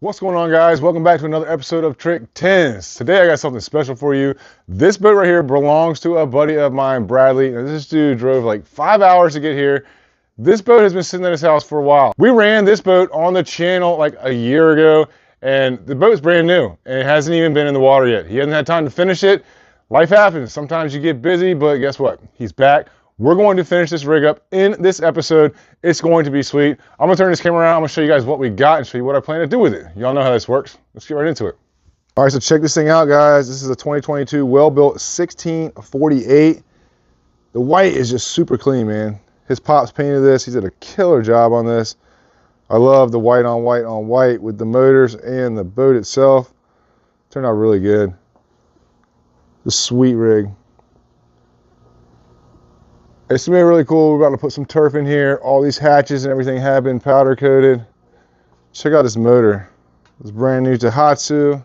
What's going on, guys? Welcome back to another episode of Trick 10s. Today I got something special for you. This boat right here belongs to a buddy of mine, Bradley. Now, this dude drove like 5 hours to get here. This boat has been sitting at his house for a while. We ran this boat on the channel like a year ago, and the boat's brand new, and it hasn't even been in the water yet. He hasn't had time to finish it. Life happens. Sometimes you get busy, but guess what? He's back. We're going to finish this rig up in this episode. It's going to be sweet. I'm going to turn this camera around. I'm going to show you guys what we got and show you what I plan to do with it. Y'all know how this works. Let's get right into it. All right, so check this thing out, guys. This is a 2022 well-built 1648. The white is just super clean, man. His pops painted this. He did a killer job on this. I love the white on white on white with the motors and the boat itself. Turned out really good. The sweet rig. It's gonna be really cool. We're about to put some turf in here. All these hatches and everything have been powder coated. Check out this motor. It's brand new Hatteras,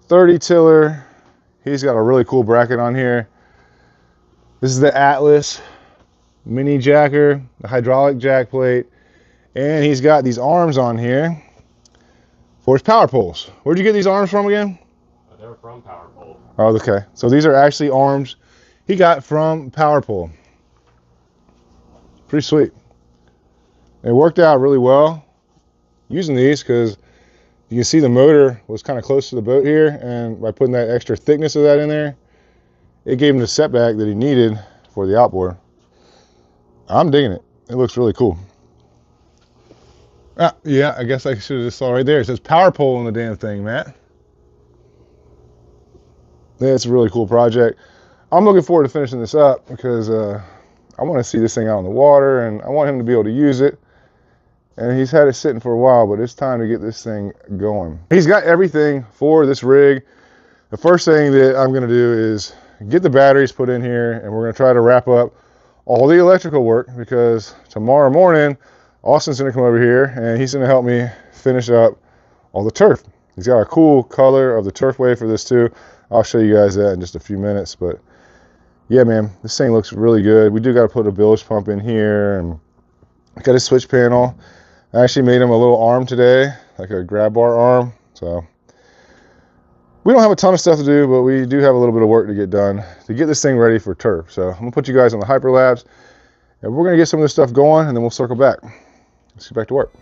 30 tiller. He's got a really cool bracket on here. This is the Atlas mini jacker, the hydraulic jack plate, and he's got these arms on here for his power poles. Where'd you get these arms from again? They're from Power Pole. Oh, okay. So these are actually arms he got from Power Pole. Pretty sweet. It worked out really well using these because you can see the motor was kind of close to the boat here, and by putting that extra thickness of that in there, it gave him the setback that he needed for the outboard. I'm digging it. It looks really cool. Yeah, I guess I should have just saw right there. It says Power Pole on the damn thing, Matt. Yeah, it's a really cool project. I'm looking forward to finishing this up because I want to see this thing out in the water, and I want him to be able to use it. And he's had it sitting for a while, but it's time to get this thing going. He's got everything for this rig. The first thing that I'm going to do is get the batteries put in here, and we're going to try to wrap up all the electrical work because tomorrow morning, Austin's going to come over here, and he's going to help me finish up all the turf. He's got a cool color of the turfway for this too. I'll show you guys that in just a few minutes, but yeah, man, this thing looks really good. We do got to put a bilge pump in here, and got a switch panel. I actually made him a little arm today, like a grab bar arm. So we don't have a ton of stuff to do, but we do have a little bit of work to get done to get this thing ready for turf. So I'm gonna put you guys on the Hyperlapse, and we're gonna get some of this stuff going, and then we'll circle back. Let's get back to work.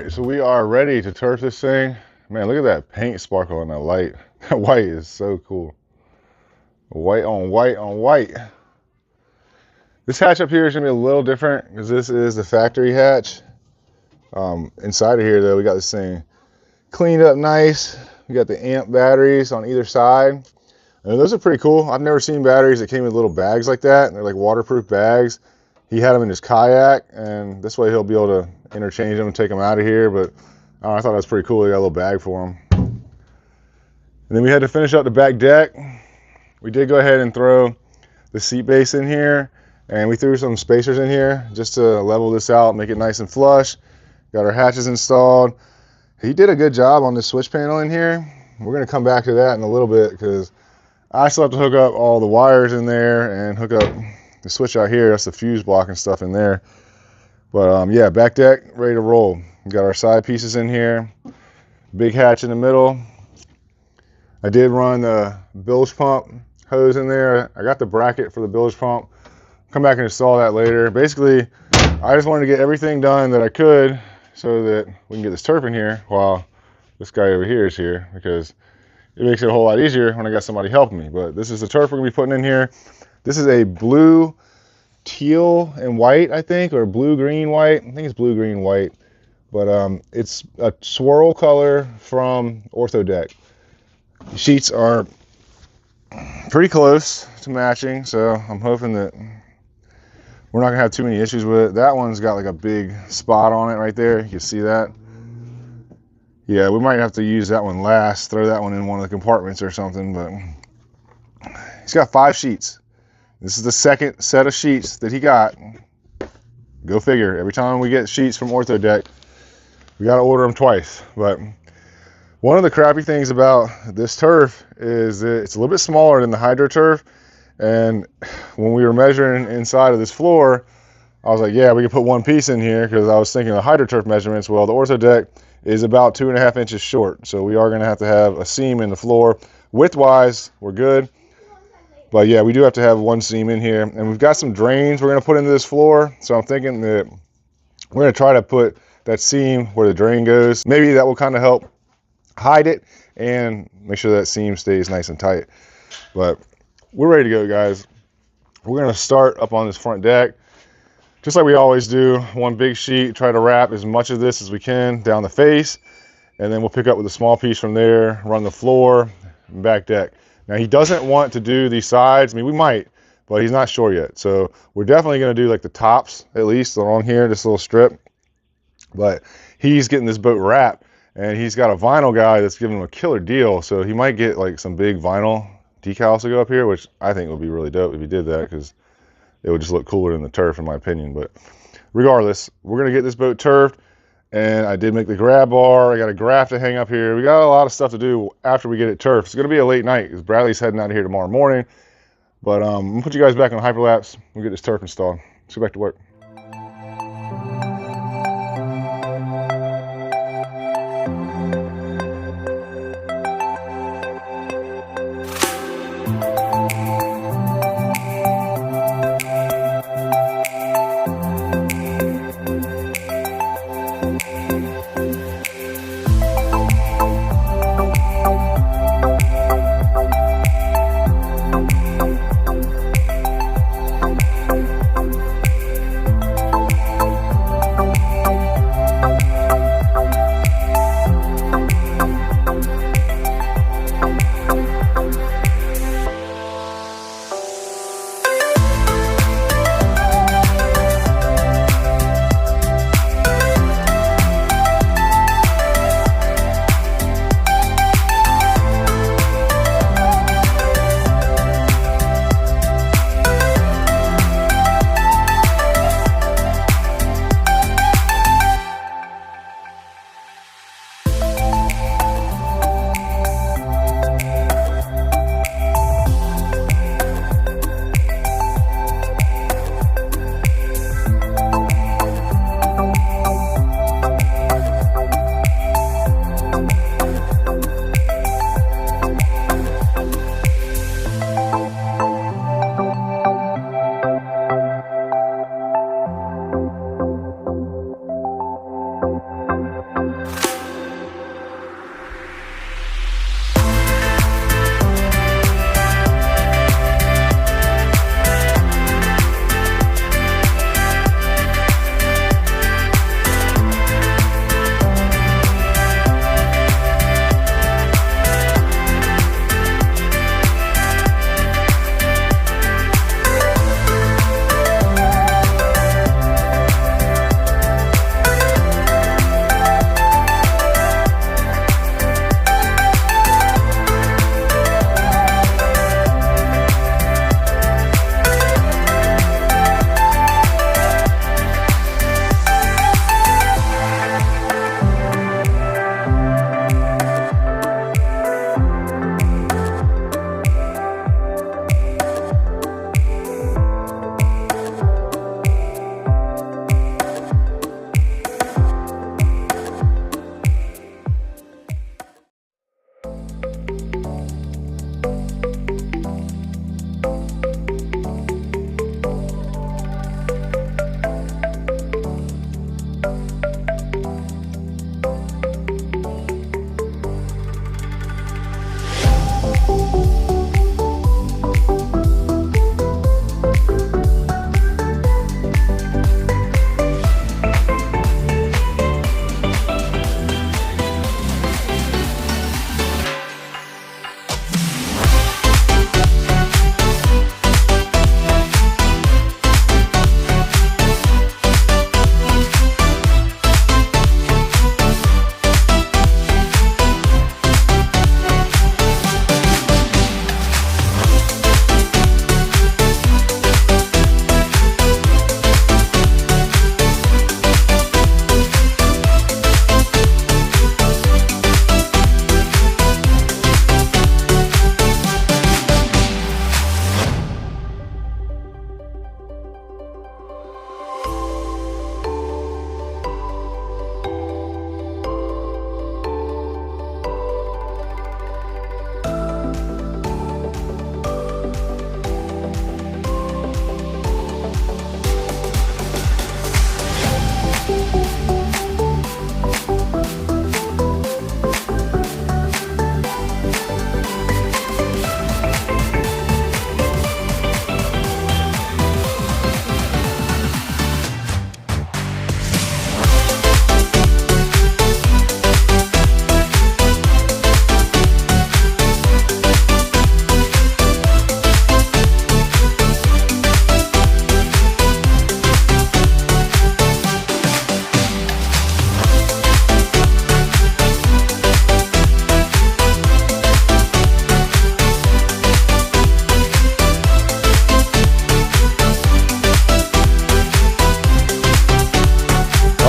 right, so we are ready to turf this thing. Man, look at that paint sparkle in that light. That white is so cool. White on white on white. This hatch up here is gonna be a little different because this is the factory hatch. Inside of here though, we got this thing cleaned up nice. We got the amp batteries on either side. And those are pretty cool. I've never seen batteries that came in little bags like that. They're like waterproof bags. He had them in his kayak, and this way he'll be able to interchange them and take them out of here. But I thought that was pretty cool. He got a little bag for him. And then we had to finish up the back deck. We did go ahead and throw the seat base in here, and we threw some spacers in here just to level this out, make it nice and flush. Got our hatches installed. He did a good job on this switch panel in here. We're going to come back to that in a little bit because I still have to hook up all the wires in there and hook up the switch out here. That's the fuse block and stuff in there. But yeah, back deck ready to roll. We got our side pieces in here. Big hatch in the middle. I did run the bilge pump hose in there. I got the bracket for the bilge pump. Come back and install that later. Basically, I just wanted to get everything done that I could so that we can get this turf in here while this guy over here is here, because it makes it a whole lot easier when I got somebody helping me. But this is the turf we're gonna be putting in here. This is a blue, teal, and white, I think, or blue, green, white. I think it's blue, green, white. But it's a swirl color from Orthodeck. The sheets are pretty close to matching, so I'm hoping that we're not gonna have too many issues with it. That one's got like a big spot on it right there. You can see that. Yeah, we might have to use that one last, throw that one in one of the compartments or something, but he's got 5 sheets. This is the second set of sheets that he got. Go figure. Every time we get sheets from Orthodeck, we got to order them twice. But one of the crappy things about this turf is that it's a little bit smaller than the Hydro turf. And when we were measuring inside of this floor, I was like, yeah, we could put one piece in here, because I was thinking of Hydro turf measurements. Well, the Orthodeck is about 2.5 inches short. So we are going to have a seam in the floor. Width-wise, we're good. But yeah, we do have to have one seam in here. And we've got some drains we're going to put into this floor. So I'm thinking that we're going to try to put that seam where the drain goes. Maybe that will kind of help hide it and make sure that seam stays nice and tight. But we're ready to go, guys. We're going to start up on this front deck, just like we always do. One big sheet, try to wrap as much of this as we can down the face, and then we'll pick up with a small piece from there, run the floor, and back deck. Now, he doesn't want to do these sides. I mean, we might, but he's not sure yet. So we're definitely going to do like the tops, at least along here, this little strip. But he's getting this boat wrapped, and he's got a vinyl guy that's giving him a killer deal. So he might get like some big vinyl decals to go up here, which I think would be really dope if he did that, because it would just look cooler than the turf, in my opinion. But regardless, we're going to get this boat turfed. And I did make the grab bar. I got a graph to hang up here. We got a lot of stuff to do after we get it turfed. It's going to be a late night because Bradley's heading out of here tomorrow morning. But I'm going to put you guys back on Hyperlapse. We'll get this turf installed. Let's go back to work.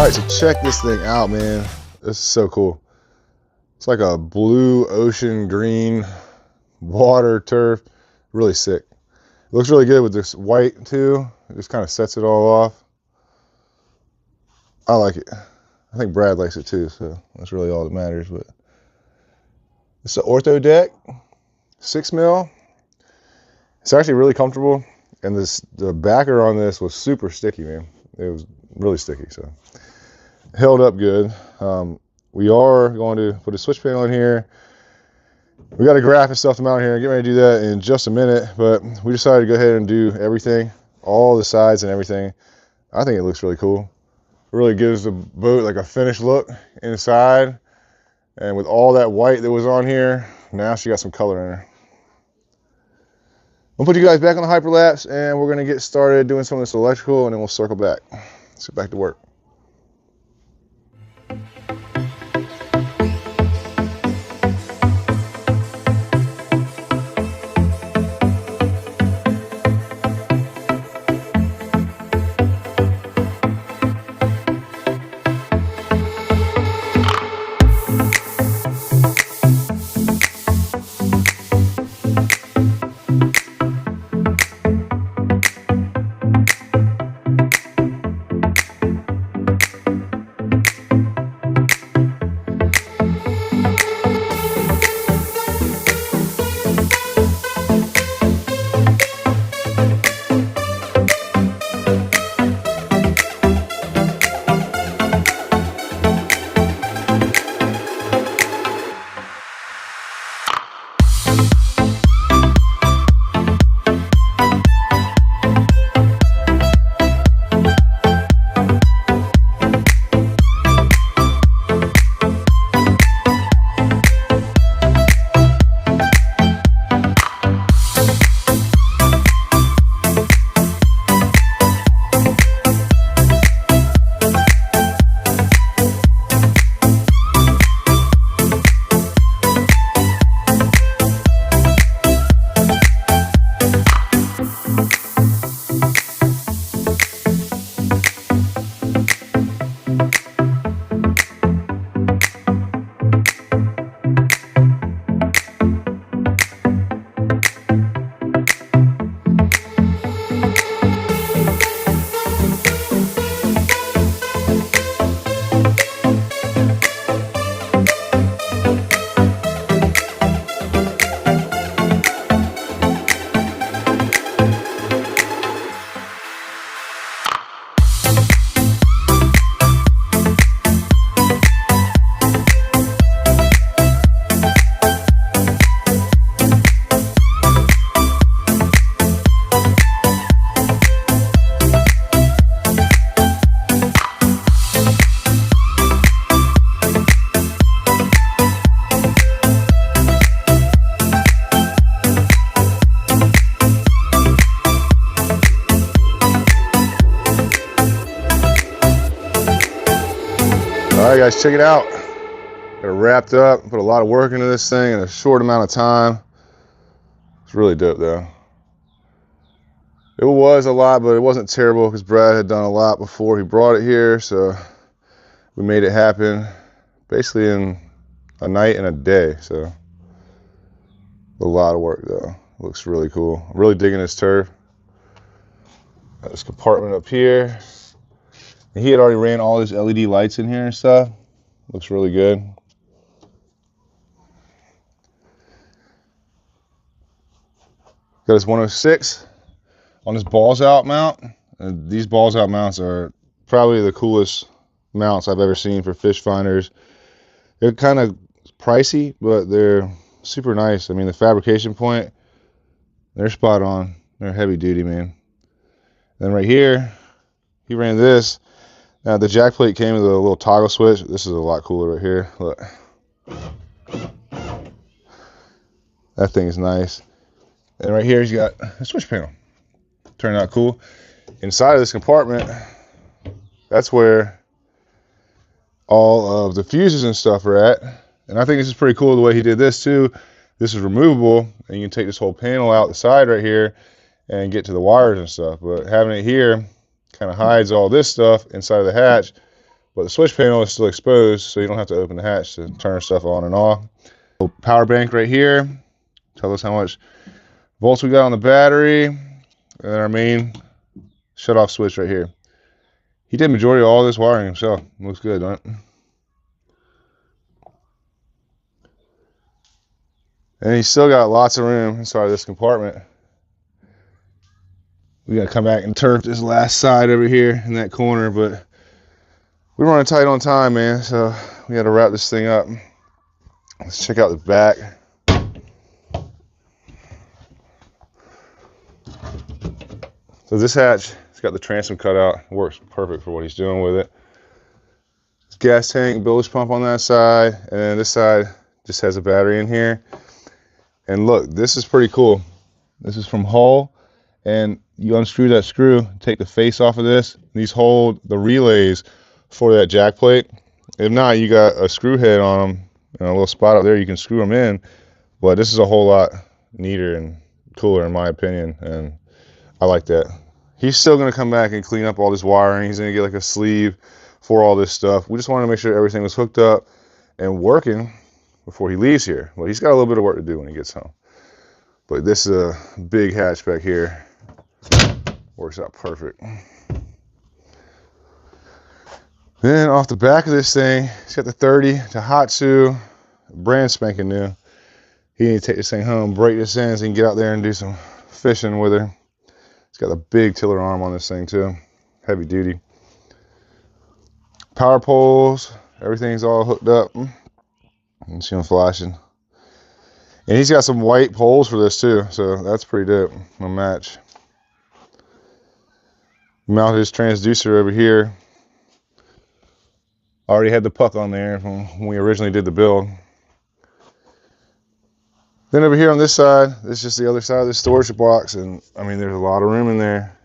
Alright, so check this thing out, man. This is so cool. It's like a blue ocean green water turf. Really sick. It looks really good with this white too. It just kind of sets it all off. I like it. I think Brad likes it too, so that's really all that matters. But it's an ortho deck, 6 mil. It's actually really comfortable, and the backer on this was super sticky, man. It was really sticky, so held up good. We are going to put a switch panel in here. We got a graph and stuff to mount here. Get ready to do that in just a minute, but we decided to go ahead and do everything, all the sides and everything. I think it looks really cool. It really gives the boat like a finished look inside, and with all that white that was on here, now she got some color in her. I'll put you guys back on the Hyperlapse, and we're going to get started doing some of this electrical, and then we'll circle back. Let's get back to work. All right, guys, check it out. Got it wrapped up, put a lot of work into this thing in a short amount of time. It's really dope, though. It was a lot, but it wasn't terrible because Brad had done a lot before he brought it here, so we made it happen basically in a night and a day. So a lot of work, though. Looks really cool. I'm really digging this turf. Got this compartment up here. And he had already ran all his LED lights in here and stuff. Looks really good. Got his 106 on his balls out mount. And these balls out mounts are probably the coolest mounts I've ever seen for fish finders. They're kind of pricey, but they're super nice. I mean, the fabrication point, they're spot on. They're heavy duty, man. Then right here, he ran this. Now the jack plate came with a little toggle switch. This is a lot cooler right here. Look. That thing is nice. And right here he's got a switch panel. Turned out cool. Inside of this compartment, that's where all of the fuses and stuff are at. And I think this is pretty cool the way he did this too. This is removable, and you can take this whole panel out the side right here and get to the wires and stuff. But having it here kind of hides all this stuff inside of the hatch, but the switch panel is still exposed, so you don't have to open the hatch to turn stuff on and off. Power bank right here, tell us how much volts we got on the battery, and our main shut-off switch right here. He did majority of all this wiring himself. Looks good, don't it? And he's still got lots of room inside this compartment. We gotta come back and turf this last side over here in that corner, but we're running tight on time, man, so we gotta wrap this thing up. Let's check out the back. So this hatch, it's got the transom cut out. It works perfect for what he's doing with it. Gas tank, bilge pump on that side, and then this side just has a battery in here. And look, this is pretty cool. This is from Hull, and you unscrew that screw, take the face off of this. These hold the relays for that jack plate. If not, you got a screw head on them, and a little spot up there you can screw them in. But this is a whole lot neater and cooler in my opinion, and I like that. He's still gonna come back and clean up all this wiring. He's gonna get like a sleeve for all this stuff. We just wanted to make sure everything was hooked up and working before he leaves here. Well, he's got a little bit of work to do when he gets home. But this is a big hatchback here. Works out perfect. Then off the back of this thing, he's got the 30 Daihatsu, brand spanking new. He need to take this thing home, break this in so he can get out there and do some fishing with her. It's got a big tiller arm on this thing too, heavy duty. Power poles, everything's all hooked up. You can see them flashing. And he's got some white poles for this too, so that's pretty dope. A match. Mounted his transducer over here. Already had the puck on there from when we originally did the build. Then over here on this side, this is just the other side of the storage box, and I mean there's a lot of room in there.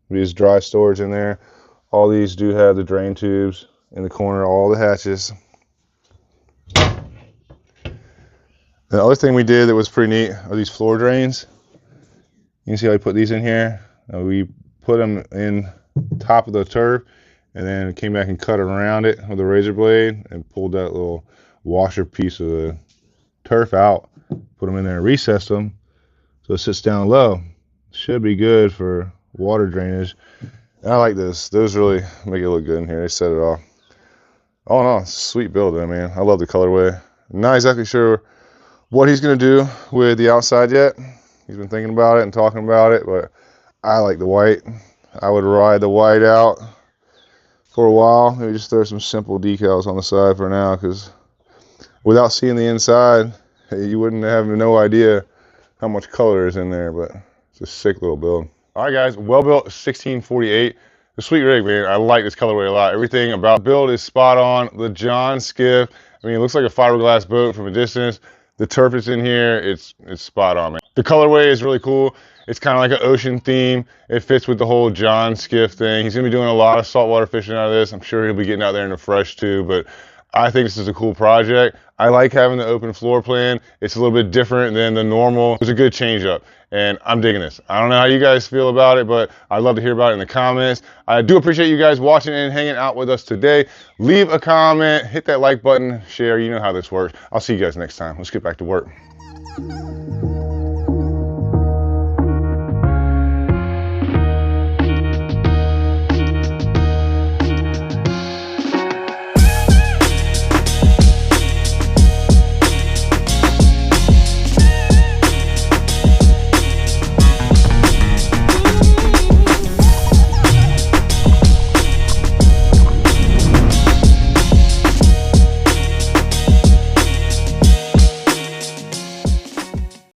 There's dry storage in there. All these do have the drain tubes in the corner, all the hatches. The other thing we did that was pretty neat are these floor drains. You can see how I put these in here. We put them in top of the turf and then came back and cut around it with a razor blade and pulled that little washer piece of the turf out, put them in there and recessed them so it sits down low. Should be good for water drainage. And I like this. Those really make it look good in here. They set it off. All in all, sweet build, man. I love the colorway. Not exactly sure what he's going to do with the outside yet. He's been thinking about it and talking about it, but I like the white. I would ride the white out for a while. Maybe just throw some simple decals on the side for now, because without seeing the inside, you wouldn't have no idea how much color is in there, but it's a sick little build. All right, guys, well-built 1648. The sweet rig, man. I like this colorway a lot. Everything about build is spot on. The Jon-Skiff, I mean, it looks like a fiberglass boat from a distance. The turf is in here. It's spot on, man. The colorway is really cool. It's kind of like an ocean theme. It fits with the whole Jon-Skiff thing. He's going to be doing a lot of saltwater fishing out of this. I'm sure he'll be getting out there in the fresh too, but I think this is a cool project. I like having the open floor plan. It's a little bit different than the normal. It's a good change up, and I'm digging this. I don't know how you guys feel about it, but I'd love to hear about it in the comments. I do appreciate you guys watching and hanging out with us today. Leave a comment, hit that like button, share. You know how this works. I'll see you guys next time. Let's get back to work.